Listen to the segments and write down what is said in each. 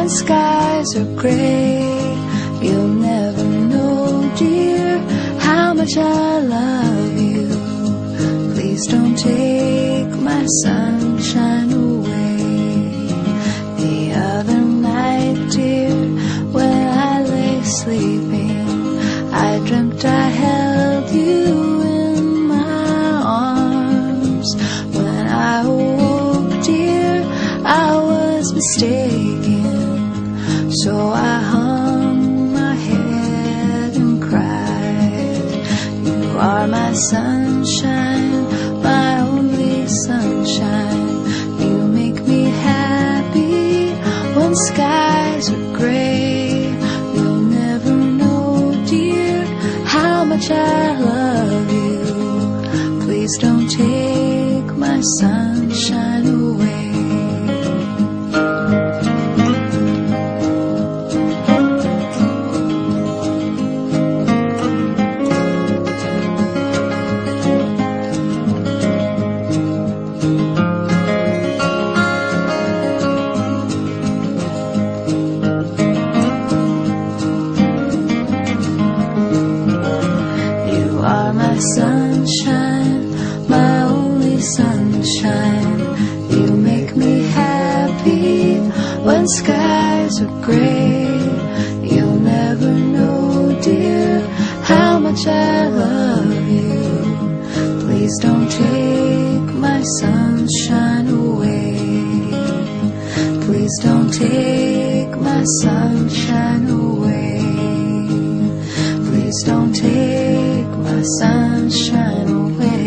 when skies are gray. You'll never know, dear, how much I love you. Please don't take my sunshine away. The other night, dear, when I lay sleeping, I dreamt I held you in my arms. When I awoke, dear, I was mistaken, so I hung my head and cried. You are my sunshine, my only sunshine. You make me happy when skies are gray. You'll never know, dear, how much I love you. Please don't take my sunshine away. Sunshine, my only sunshine. You make me happy when skies are gray. You'll never know, dear, how much I love you. Please don't take my sunshine away. Please don't take my sunshine away. Please don't take my sunshine away.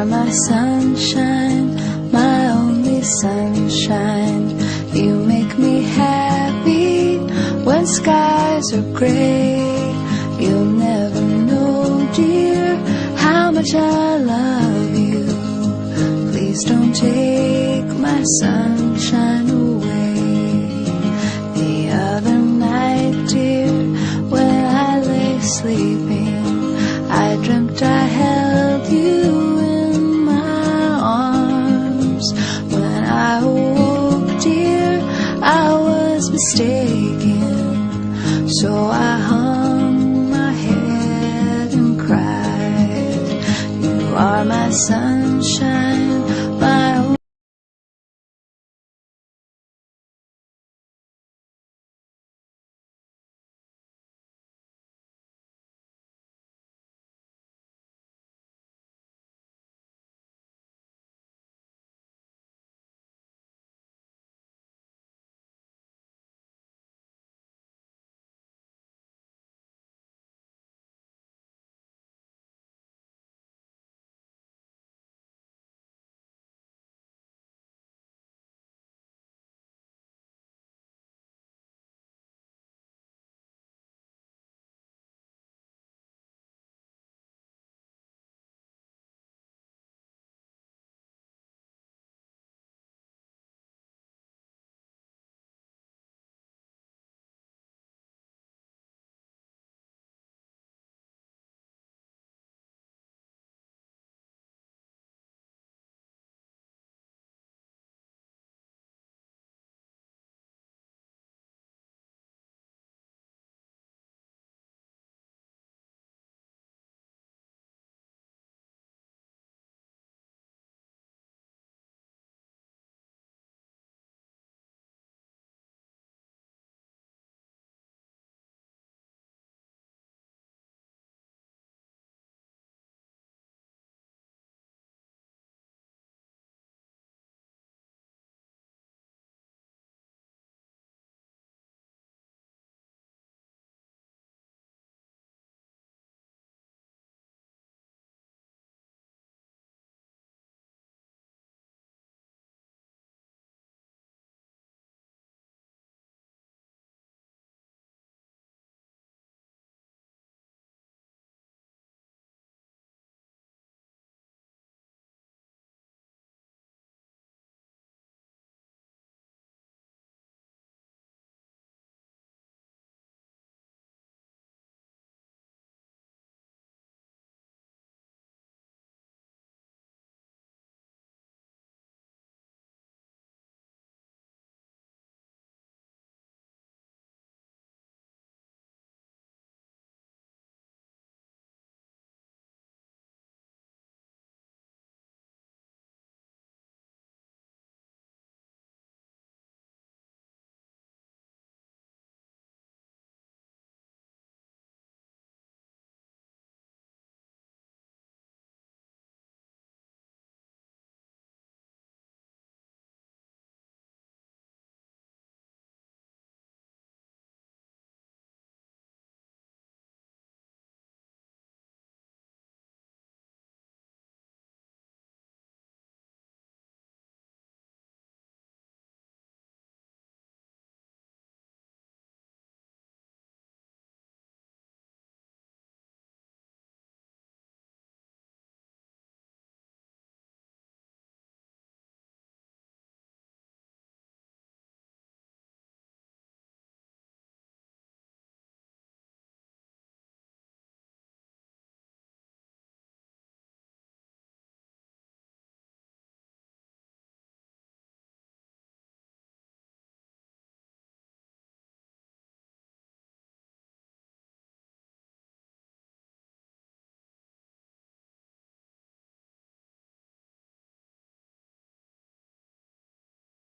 My sunshine, my only sunshine. You make me happy when skies are gray. You'll never know, dear, how much I love